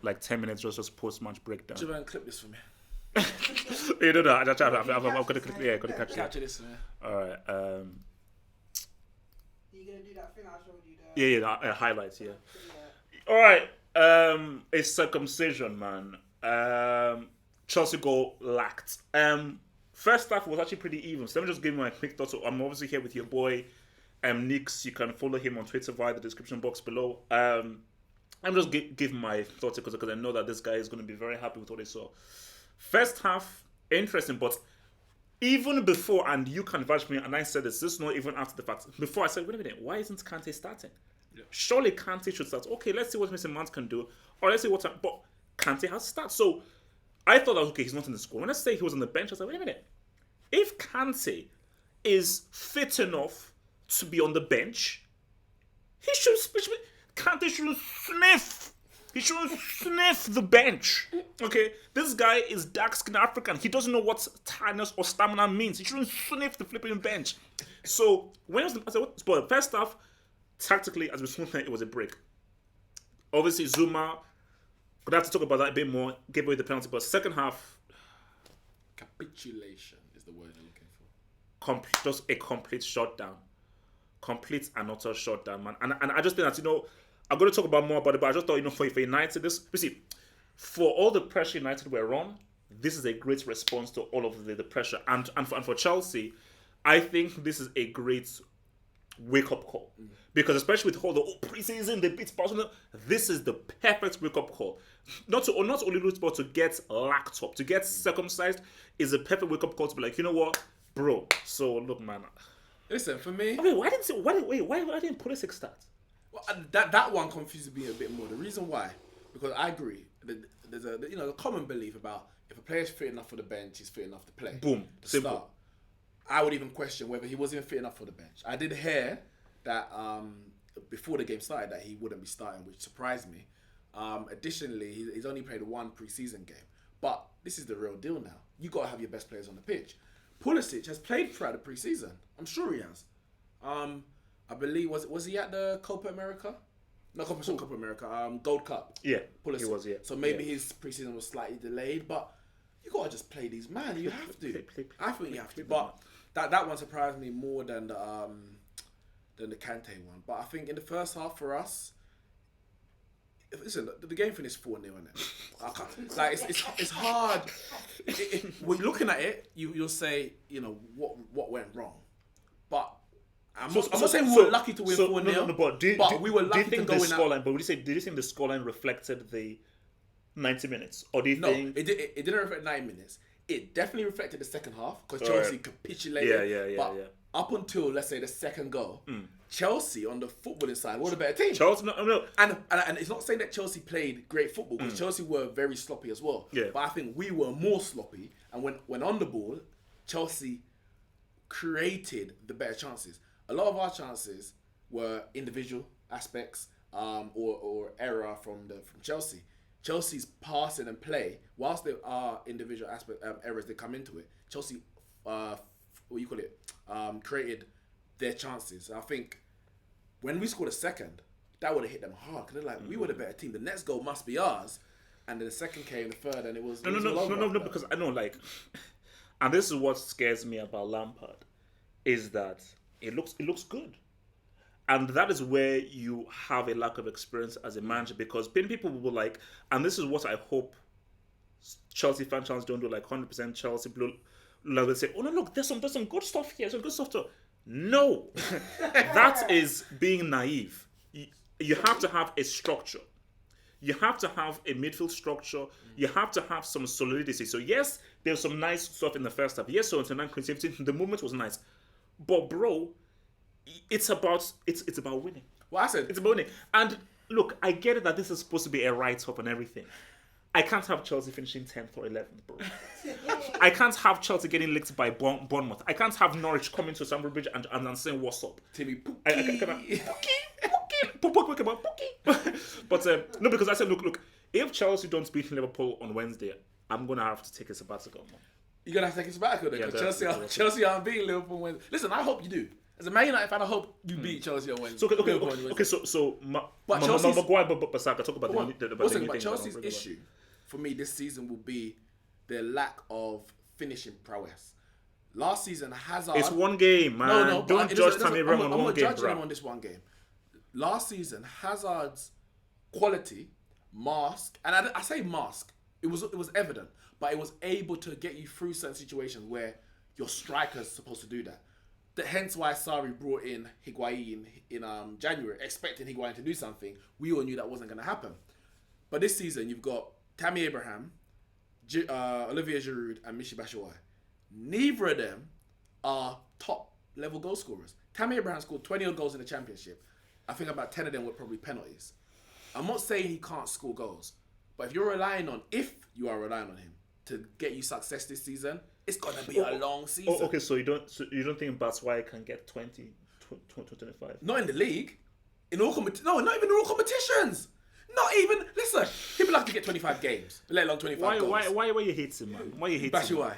like 10 minutes just post-match breakdown. Javon, clip this for me. You know that. I'm going to catch it. Capture this, man. All right. Are you going to do that thing I showed you? The highlights, yeah. All right. It's circumcision, man. Chelsea goal lacked. First half was actually pretty even. So let me just give you my quick thoughts. So I'm obviously here with your boy, Nix. You can follow him on Twitter via the description box below. I'm just give my thoughts because I know that this guy is going to be very happy with what he saw. First half, interesting, but even before, and you can vouch for me, and I said this is not even after the fact. Before I said, wait a minute, why isn't Kante starting? Yeah. Surely Kante should start. Okay, let's see what Mr. Mount can do, or let's see what. But Kante has to start. So I thought that okay, he's not in the squad. When I say he was on the bench, I was like, wait a minute, if Kante is fit enough to be on the bench, he should. Kante should sniff. He shouldn't sniff the bench. Okay? This guy is dark-skinned African. He doesn't know what tiredness or stamina means. He shouldn't sniff the flipping bench. So, when I said, but first half, tactically, as we saw, it was a break. Obviously, Zuma, we'd have to talk about that a bit more, gave away the penalty, but second half... Capitulation is the word you're looking for. Just a complete shutdown. Complete and utter shutdown, man. And I just think that, I'm going to talk about more about it, but I just thought, for United, for all the pressure United were on, this is a great response to all of the pressure. And for Chelsea, I think this is a great wake-up call. Because especially with all the pre-season, they beat Barcelona, this is the perfect wake-up call. Not only lose, but to get lacked up, to get circumcised is a perfect wake-up call to be like, you know what, bro, so look, man. Listen, for me... Okay, why didn't Pulisic start? Well, that one confuses me a bit more. The reason why, because I agree, there's a common belief about if a player's fit enough for the bench, he's fit enough to play. Boom, to simple. Start. I would even question whether he wasn't fit enough for the bench. I did hear that before the game started that he wouldn't be starting, which surprised me. Additionally, he's only played one pre-season game, but this is the real deal now. You got to have your best players on the pitch. Pulisic has played throughout the pre-season. I'm sure he has. I believe was he at the Copa America? No, Copa America. Gold Cup. Yeah, Pulisic. he was. Yeah. So maybe his preseason was slightly delayed, but you gotta just play these, man. You have to. I think you have to. But that one surprised me more than the Kante one. But I think in the first half for us, listen, the game finished 4-0, innit? I can't. Like it's hard. When you're looking at it, you'll say, what went wrong, but. I'm not saying we were lucky to win 4-0, but we were lucky to go in scoreline. But did you think the scoreline reflected the 90 minutes? Or do you think... No, it didn't reflect 9 minutes. It definitely reflected the second half because Chelsea capitulated. Yeah. Up until, let's say, the second goal, Chelsea on the footballing side were the better team. Chelsea, no. And it's not saying that Chelsea played great football because Chelsea were very sloppy as well. Yeah. But I think we were more sloppy. And when on the ball, Chelsea created the better chances. A lot of our chances were individual aspects or error from Chelsea. Chelsea's passing and play, whilst there are individual errors that come into it, Chelsea, created their chances. I think when we scored a second, that would have hit them hard because they're like, we were the better team. The next goal must be ours. And then the second came, the third, and it was No, because I know, and this is what scares me about Lampard, is that it looks good. And that is where you have a lack of experience as a manager because people will like, and this is what I hope Chelsea fans don't do, 100% Chelsea blue. They say, oh no, look, there's some good stuff here, some good stuff too. No, that is being naive. You have to have a structure. You have to have a midfield structure. You have to have some solidity. So yes, there's some nice stuff in the first half. Yes, so it's a creativity. The movement was nice. But bro, it's about winning. Well, I said it's about winning. And look, I get it that this is supposed to be a write-up and everything. I can't have Chelsea finishing 10th or 11th, bro. I can't have Chelsea getting licked by Bournemouth. I can't have Norwich coming to Stamford Bridge and saying what's up. Timmy Pookie. But no, because I said, look, if Chelsea don't beat Liverpool on Wednesday, I'm gonna have to take a sabbatical. You're gonna have to take a sabbatical then, because Chelsea aren't beating Liverpool Wednesday. Listen, I hope you do. As a Man United fan, I hope you beat Chelsea on Wednesday. So But Chelsea's- Maguire, but Saka, talk about Also, the but things Chelsea's I don't issue for me this season will be their lack of finishing prowess. Last season, Hazard. It's one game, man. No, Don't judge Tammy Abraham on one I'm game, not judging bro. him on this one game. Last season, Hazard's quality mask, and I say mask, it was evident, but it was able to get you through certain situations where your striker's supposed to do that. Hence why Sarri brought in Higuain in January, expecting Higuain to do something. We all knew that wasn't going to happen. But this season, you've got Tammy Abraham, Olivier Giroud, and Michy Batshuayi. Neither of them are top level goal scorers. Tammy Abraham scored 20 odd goals in the Championship. I think about 10 of them were probably penalties. I'm not saying he can't score goals, but if you are relying on him to get you success this season, it's gonna be a long season. Okay, so you don't think Batshuayi can get 20, 25? Not in the league. In all No, not even in all competitions. Not even. Listen, people like to get 25 games, let alone 25 goals. Why you hate him, man? Why you hate him? Batshuayi.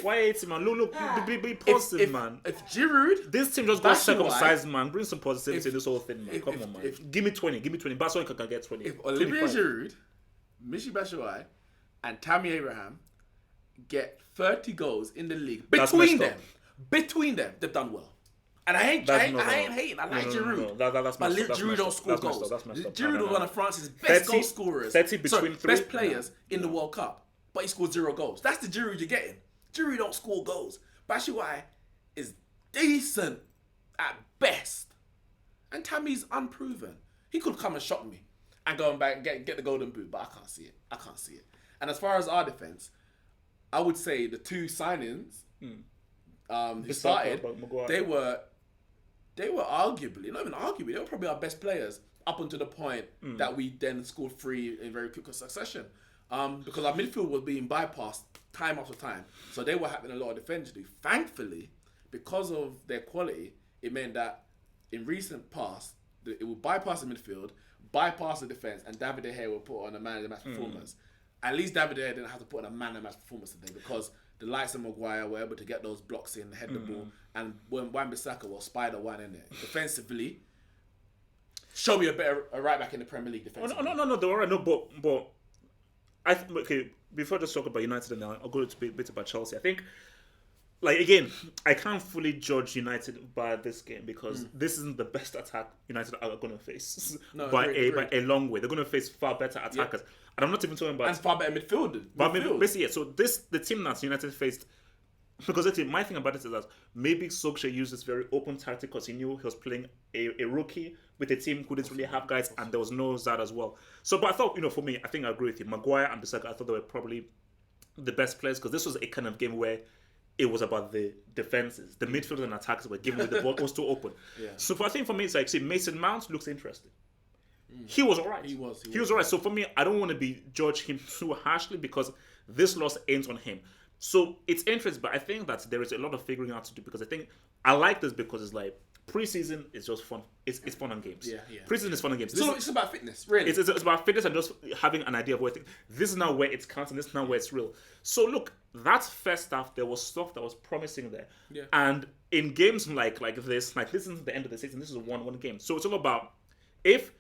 Why you hate him, man? Look, be positive, man. If Giroud, This team just got Batshuayi- circumcised, man. Bring some positivity to this whole thing, man. Come on, man. Give me 20. Batshuayi can get 20. if Olivier 25. Giroud, Michy Batshuayi, and Tammy Abraham get 30 goals in the league That's between messed them, they've done well. And I ain't hating. I like Giroud. That's But messed up. Giroud don't score That's messed goals. up. That's messed up. Giroud No. was one of France's best 30 goal scorers. 30 between three? Best players in the World Cup. But he scored 0 goals. That's the Giroud you're getting. Giroud don't score goals. Batshuayi is decent at best. And Tammy's unproven. He could come and shock me and go and back and get the golden boot, but I can't see it. And as far as our defense, I would say the two signings who started, they were arguably, not even arguably, they were probably our best players up until the point that we then scored 3 in very quick succession. Because our midfield was being bypassed time after time. So they were having a lot of defense to do. Thankfully, because of their quality, it meant that in recent past, it would bypass the midfield, bypass the defense, and David De Gea would put on a man of the match performance. At least David De Gea didn't have to put on a man of the match performance today because the likes of Maguire were able to get those blocks in, head the ball, and when Wan-Bissaka was Spider-1 in it. Defensively, show me a right back in the Premier League defensively. No, don't worry. No, but okay, before I just talk about United and I'll go to a bit about Chelsea. I think, like, again, I can't fully judge United by this game because this isn't the best attack United are going to face by a long way. They're going to face far better attackers. Yeah. And I'm not even talking about... And far better midfield. But basically, yeah, so the team that United faced... Because actually, my thing about it is that maybe Solskjaer used this very open tactic because he knew he was playing a rookie with a team who didn't really have guys, and there was no Zad as well. So, but I thought, for me, I think I agree with you. Maguire and Bissaka, I thought they were probably the best players because this was a kind of game where it was about the defenses. The midfield and attacks were given with the ball was too open. Yeah. So, I think for me, it's like, see, Mason Mount looks interesting. He was alright. He was alright. So for me, I don't want to judge him too harshly because this loss ain't on him. So it's interesting, but I think that there is a lot of figuring out to do because I think I like this because it's like preseason is just fun. It's fun on games. Yeah. Preseason is fun on games. So it's about fitness, really. It's about fitness and just having an idea of where this is now where it's counting. This is now where it's real. So look, that first half there was stuff that was promising there. Yeah. And in games like this isn't the end of the season. This is a 1-1 game. So it's all about if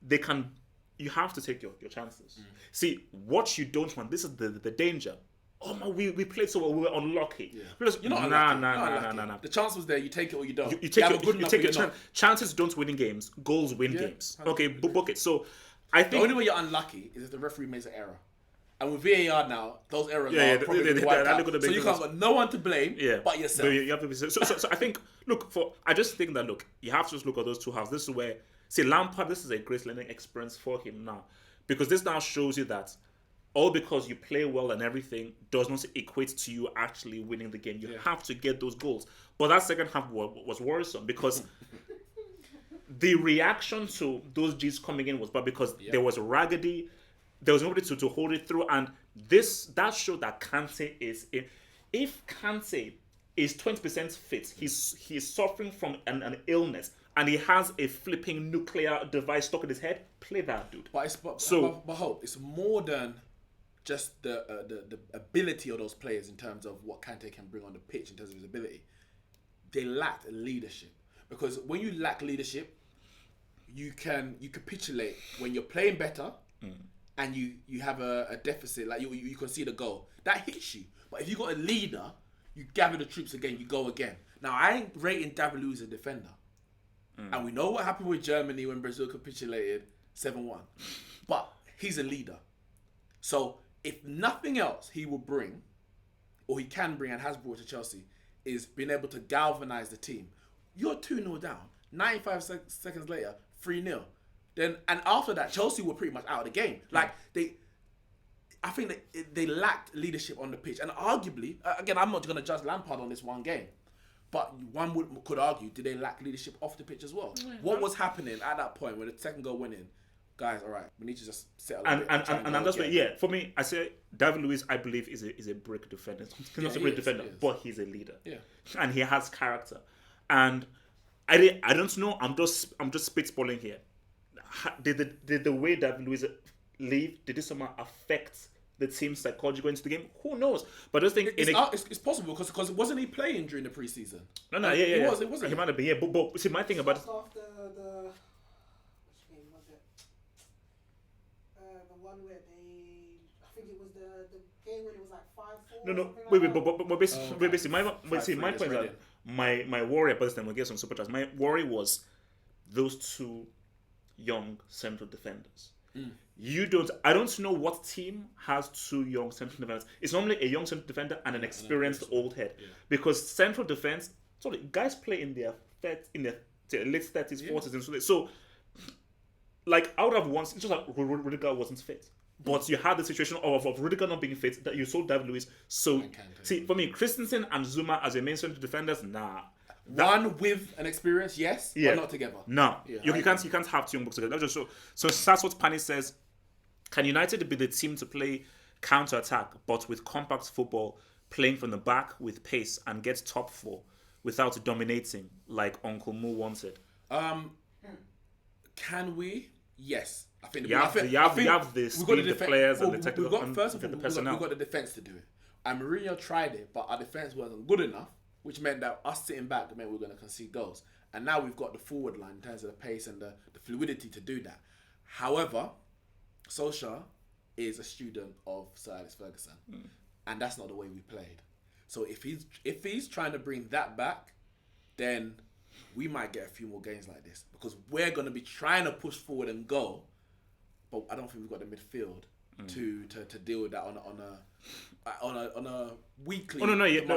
they can. You have to take your chances. See, what you don't want. This is the danger. Oh man, we played so well. We were unlucky. Yeah. You're not unlucky. Nah. The chance was there. You take it or you don't. You take your chance. Chances don't win in games. Goals win games. 100%. Okay, book it. So I think the only way you're unlucky is if the referee makes an error. And with VAR now, those errors are probably wiped out. So you can't got no one to blame but yourself. You have to be, so I think, I just think that, you have to just look at those two halves. This is where, see, Lampard, this is a great learning experience for him now. Because this now shows you that all because you play well and everything does not equate to you actually winning the game. You have to get those goals. But that second half was worrisome because the reaction to those G's coming in was bad because there was raggedy. There was nobody to hold it through, and that showed that Kante is in. If Kante is 20% fit, he's suffering from an illness, and he has a flipping nuclear device stuck in his head. Play that, dude. But hope it's more than just the ability of those players in terms of what Kante can bring on the pitch in terms of his ability. They lacked leadership. because when you lack leadership, you capitulate when you're playing better and you have a deficit, like you concede a goal. That hits you. But if you got a leader, you gather the troops again, you go again. Now, I ain't rating David Luiz a defender. And we know what happened with Germany when Brazil capitulated 7-1. But he's a leader. So if nothing else he will bring, or he can bring and has brought to Chelsea, is being able to galvanise the team. You're 2-0 down. 95 seconds later, 3-0. And after that, Chelsea were pretty much out of the game. Like, I think that they lacked leadership on the pitch. And arguably, again, I'm not going to judge Lampard on this one game. But one could argue, did they lack leadership off the pitch as well? What was happening at that point when the second goal went in? Guys, all right, we need to just settle a bit. And that's what, for me, I say David Luiz, I believe, is a brick defender. He's not a brick defender, but he's a leader. Yeah. And he has character. And I don't know, I'm just spitballing here. Did the way David Luiz leave, did this somehow affect the team's psychology going into the game? Who knows? But I just think it's possible because wasn't he playing during the preseason? No, It wasn't. He might have been, but see, my thing about after the which game was it? The one where I think it was the game when it was like 5-4. But basically, my point is that my worry about this time, we'll get some super chats. My worry was those two young central defenders. I don't know what team has two young central defenders. It's normally a young central defender and an experienced old head. Yeah. Because central defense, guys play in their late 30s, 40s, and so like out of once, it's just like Rudiger wasn't fit. But you had the situation of Rudiger not being fit, that you sold David Luiz. So see, for me, Christensen and Zuma as your main central defenders, nah. One with an experience, yes, but not together. No, you can't have two young books together. That's just so that's what Pani says. Can United be the team to play counter-attack, but with compact football, playing from the back with pace and get top four without dominating like Uncle Mo wanted? Can we? Yes. I think you have the speed, the players, and the technical the personnel. We've got the defence to do it. And Mourinho tried it, but our defence wasn't good enough, which meant that us sitting back meant we were going to concede goals. And now we've got the forward line in terms of the pace and the fluidity to do that. However, Solskjaer is a student of Sir Alex Ferguson, and that's not the way we played. So if he's trying to bring that back, then we might get a few more games like this, because we're going to be trying to push forward and go, but I don't think we've got the midfield to deal with that on a weekly.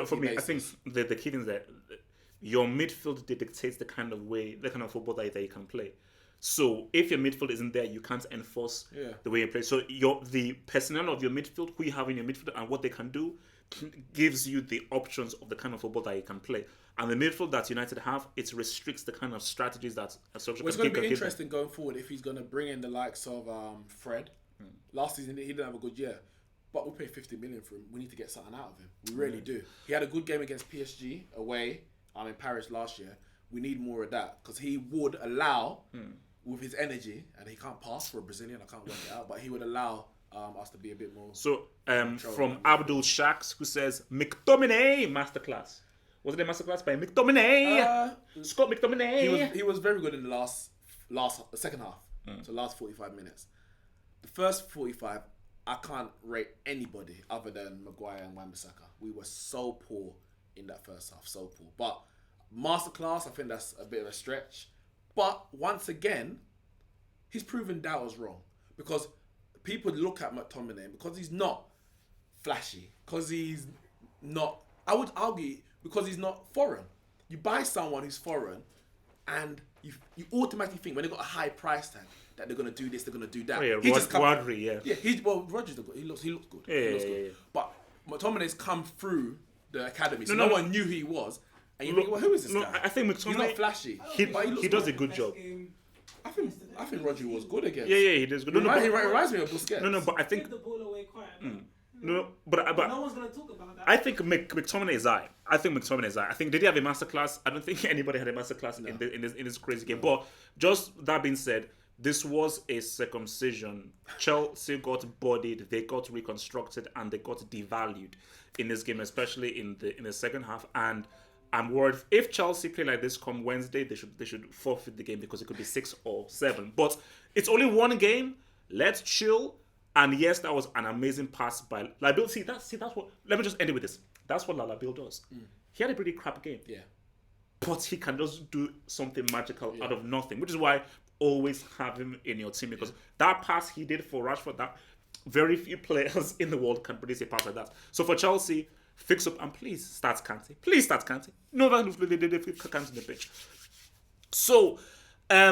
For me, basis. I think the key thing is that your midfield dictates the kind of football that you can play. So if your midfield isn't there, you can't enforce the way you play. So the personnel of your midfield, who you have in your midfield and what they can do, gives you the options of the kind of football that you can play. And the midfield that United have, it restricts the kind of strategies that Solskjaer can. It's going to be interesting going forward if he's going to bring in the likes of Fred. Last season he didn't have a good year, but we paid 50 million for him. We need to get something out of him. We really do. He had a good game against PSG away in Paris last year. We need more of that, because he would allow, with his energy, and he can't pass for a Brazilian, I can't work it out, but he would allow us to be a bit more. So from Abdul Shaks, who says McTominay masterclass. Was it a masterclass by McTominay? Scott McTominay. He was very good in the second half. So last 45 minutes. The first 45, I can't rate anybody other than Maguire and Wan-Bissaka. We were so poor in that first half, so poor. But masterclass, I think that's a bit of a stretch. But once again, he's proven doubters wrong, because people look at McTominay because he's not flashy, because he's not, I would argue, because he's not foreign. You buy someone who's foreign and you automatically think when they've got a high price tag that they're going to do this, they're going to do that. Rodri, Rodri's good. He looks good. Yeah. But McTominay's come through the academy, so no one knew who he was. And you think, well, who is this guy? I think McTominay, he's not flashy. He does a good job. I think Rodri was good again. Yeah, he does good. He reminds me of Busquets. No, but I think the ball away quite a lot. But no one's gonna talk about that. I think McTominay is I think did he have a masterclass? I don't think anybody had a masterclass in this crazy game. But just that being said, this was a circumcision. Chelsea got bodied, they got reconstructed, and they got devalued in this game, especially in the second half. And I'm worried if Chelsea play like this come Wednesday, they should forfeit the game because it could be 6 or 7. But it's only one game. Let's chill. And yes, that was an amazing pass by Labil. See, that's what. Let me just end it with this. That's what Labil does. He had a pretty crap game. Yeah. But he can just do something magical out of nothing, which is why always have him in your team, because that pass he did for Rashford, that very few players in the world can produce a pass like that. So for Chelsea, fix up and please start Kante. Please start Kante. No, Kante on the pitch. So